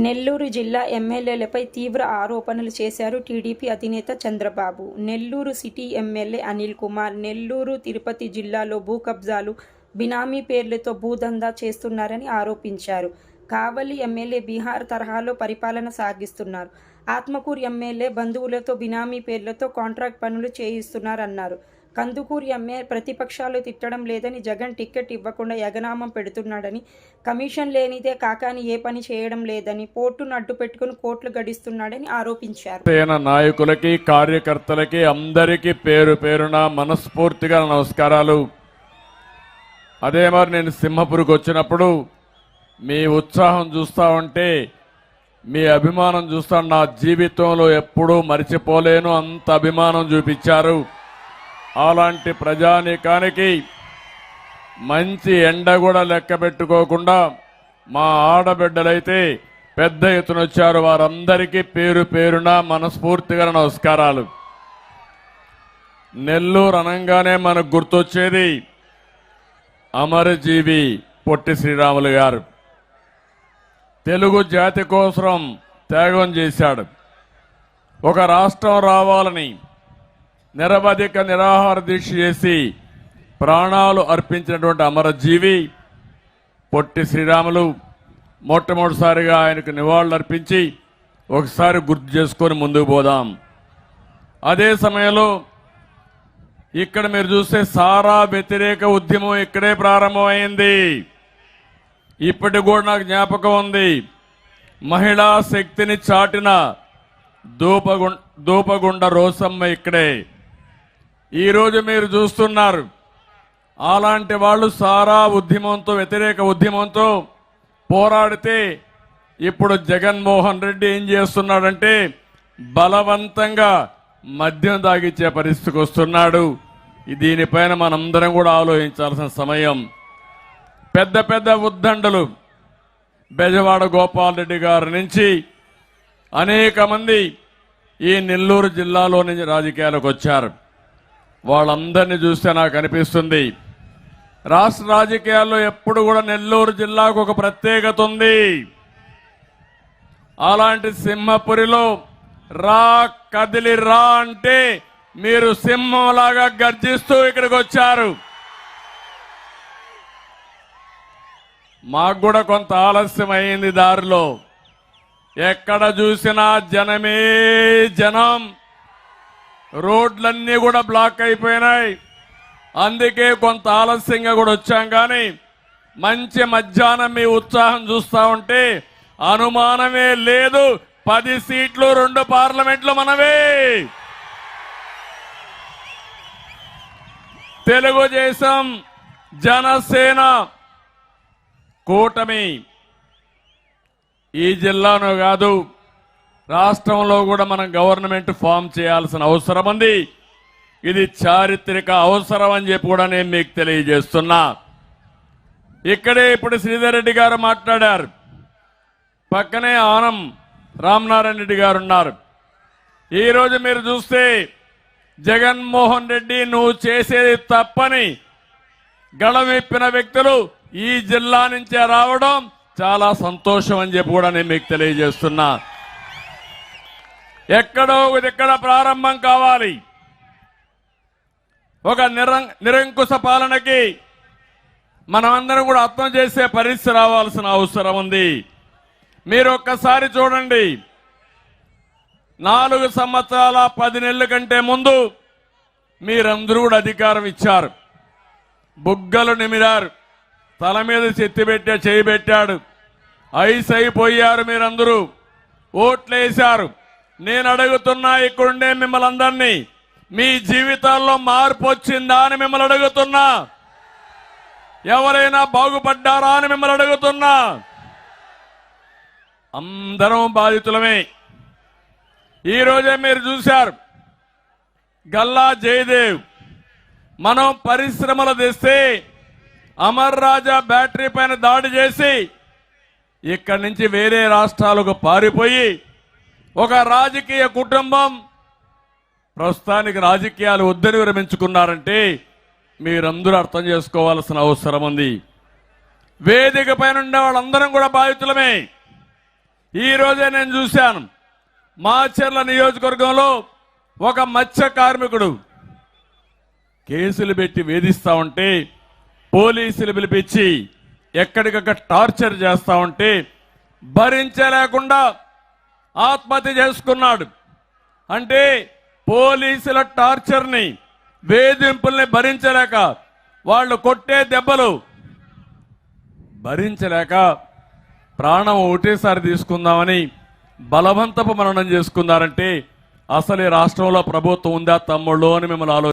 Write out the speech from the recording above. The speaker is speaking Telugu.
నెల్లూరు జిల్లా ఎమ్మెల్యేలపై తీవ్ర ఆరోపణలు చేశారు టీడీపీ అధినేత చంద్రబాబు. నెల్లూరు సిటీ ఎమ్మెల్యే అనిల్ కుమార్ నెల్లూరు, తిరుపతి జిల్లాలో భూ కబ్జాలు, బినామీ పేర్లతో భూదందా చేస్తున్నారని ఆరోపించారు. కావలి ఎమ్మెల్యే బీహార్ తరహాలో పరిపాలన సాగిస్తున్నారు. ఆత్మకూరు ఎమ్మెల్యే బంధువులతో బినామీ పేర్లతో కాంట్రాక్ట్ పనులు చేయిస్తున్నారన్నారు. కందుకూరు ఎమ్మెల్యే ప్రతిపక్షాలు తిట్టడం లేదని, జగన్ టికెట్ ఇవ్వకుండా ఎగనామం పెడుతున్నాడని, కమిషన్ లేనిదే కాకాని ఏ పని చేయడం లేదని, పోర్టును అడ్డు పెట్టుకుని కోట్లు గడిస్తున్నాడని ఆరోపించారు. నాయకులకి, కార్యకర్తలకి అందరికీ పేరు పేరున మనస్ఫూర్తిగా నమస్కారాలు. అదే మరి నేను సింహపురికి వచ్చినప్పుడు మీ ఉత్సాహం చూస్తా ఉంటే, మీ అభిమానం చూస్తా నా జీవితంలో ఎప్పుడూ మరిచిపోలేను, అంత అభిమానం చూపించారు. అలాంటి ప్రజానీకానికి మంచి ఎండ కూడా లెక్క పెట్టుకోకుండా మా ఆడబిడ్డలైతే పెద్ద ఎత్తున వచ్చారు. వారందరికీ పేరు పేరున మనస్ఫూర్తిగా నమస్కారాలు. నెల్లూరు అనగానే మనకు గుర్తొచ్చేది అమరజీవి పొట్టి శ్రీరాములు గారు. తెలుగు జాతి కోసం త్యాగం చేశాడు. ఒక రాష్ట్రం రావాలని నిరవధిక నిరాహార దీక్ష చేసి ప్రాణాలు అర్పించినటువంటి అమరజీవి పొట్టి శ్రీరాములు. మొట్టమొదటిసారిగా ఆయనకు నివాళులు అర్పించి ఒకసారి గుర్తు చేసుకొని ముందుకు పోదాం. అదే సమయంలో ఇక్కడ మీరు చూస్తే సారా వ్యతిరేక ఉద్యమం ఇక్కడే ప్రారంభమైంది. ఇప్పటికి కూడా నాకు జ్ఞాపకం ఉంది. మహిళా శక్తిని చాటిన దూపగుండ రోసమ్మ ఇక్కడే. ఈరోజు మీరు చూస్తున్నారు అలాంటి వాళ్ళు సారా ఉద్యమంతో, వ్యతిరేక ఉద్యమంతో పోరాడితే ఇప్పుడు జగన్మోహన్ రెడ్డి ఏం చేస్తున్నాడంటే బలవంతంగా మద్యం తాగిచ్చే పరిస్థితికి వస్తున్నాడు. దీనిపైన మనందరం కూడా ఆలోచించాల్సిన సమయం. పెద్ద పెద్ద ఉద్దండలు బెజవాడ గోపాల్ రెడ్డి గారి నుంచి అనేక మంది ఈ నెల్లూరు జిల్లాలో నుంచి రాజకీయాలకు వచ్చారు. వాళ్ళందరినీ చూస్తే నాకు అనిపిస్తుంది రాష్ట్ర రాజకీయాల్లో ఎప్పుడు కూడా నెల్లూరు జిల్లాకు ఒక ప్రత్యేకత ఉంది. అలాంటి సింహపురిలో రా కదిలి రా అంటే మీరు సింహంలాగా గర్జిస్తూ ఇక్కడికి వచ్చారు. మాకు కూడా కొంత ఆలస్యం అయింది దారిలో. ఎక్కడ చూసినా జనమే జనం, రోడ్లన్నీ కూడా బ్లాక్ అయిపోయినాయి. అందుకే కొంత ఆలస్యంగా కూడా వచ్చాం. కానీ మంచి మధ్యాహ్నం మీ ఉత్సాహం చూస్తా ఉంటే అనుమానమే లేదు, 10 సీట్లు 2 పార్లమెంట్లు మనవే. తెలుగుదేశం, జనసేన కూటమి ఈ జిల్లాను కాదు రాష్ట్రంలో కూడా మనం గవర్నమెంట్ ఫామ్ చేయాల్సిన అవసరం ఉంది. ఇది చారిత్రక అవసరం అని చెప్పి కూడా నేను మీకు తెలియజేస్తున్నా. ఇక్కడే ఇప్పుడు శ్రీధర్ రెడ్డి గారు మాట్లాడారు, పక్కనే ఆనం రామనారాయణ రెడ్డి గారు ఉన్నారు. ఈరోజు మీరు చూస్తే జగన్మోహన్ రెడ్డి నువ్వు చేసేది తప్పని గళమెప్పిన వ్యక్తులు ఈ జిల్లా నుంచే రావడం చాలా సంతోషం అని చెప్పి కూడా నేను మీకు తెలియజేస్తున్నా. ఎక్కడో ఇక్కడ ప్రారంభం కావాలి. ఒక నిరంకుశ పాలనకి మనమందరం కూడా అర్థం చేసే పరిస్థితి రావాల్సిన అవసరం ఉంది. మీరు ఒక్కసారి చూడండి, 4 సంవత్సరాల 10 నెలల కంటే ముందు మీరందరూ కూడా అధికారం ఇచ్చారు. బుగ్గలు నిమిరారు, తల మీద చేయి పెట్టాడు, ఐస్ అయిపోయారు. మీరందరూ ఓట్లేశారు. నేను అడుగుతున్నా, ఇక్కడుండే మిమ్మల్ని అందరినీ, మీ జీవితాల్లో మార్పు వచ్చిందా అని మిమ్మల్ని అడుగుతున్నా. ఎవరైనా బాగుపడ్డారా అని మిమ్మల్ని అడుగుతున్నా. అందరం బాధితులమే. ఈరోజే మీరు చూశారు గల్లా జయదేవ్, మనం పరిశ్రమలు తెస్తే అమర్ రాజా బ్యాటరీ పైన దాడి చేసి ఇక్కడి నుంచి వేరే రాష్ట్రాలకు పారిపోయి ఒక రాజకీయ కుటుంబం ప్రస్తుతానికి రాజకీయాలు వద్దని విరమించుకున్నారంటే మీరందరూ అర్థం చేసుకోవాల్సిన అవసరం ఉంది. వేదిక పైన ఉండే వాళ్ళందరం కూడా బాధితులమే. ఈ రోజే నేను చూశాను మాచర్ల నియోజకవర్గంలో ఒక మత్స్య కార్మికుడు కేసులు పెట్టి వేధిస్తా ఉంటే పోలీసులు పిలిపించి ఎక్కడికక్కడ టార్చర్ చేస్తా ఉంటే భరించలేకుండా ఆత్మహత్య చేసుకున్నాడు. అంటే పోలీసుల టార్చర్ని వేధింపుల్ని భరించలేక వాళ్ళు కొట్టే దెబ్బలు భరించలేక ప్రాణం ఒకటేసారి తీసుకుందామని బలవంతపు మరణం చేసుకున్నారంటే అసలు ఈ రాష్ట్రంలో ప్రభుత్వం ఉందా తమ్ముళ్ళు అని మిమ్మల్ని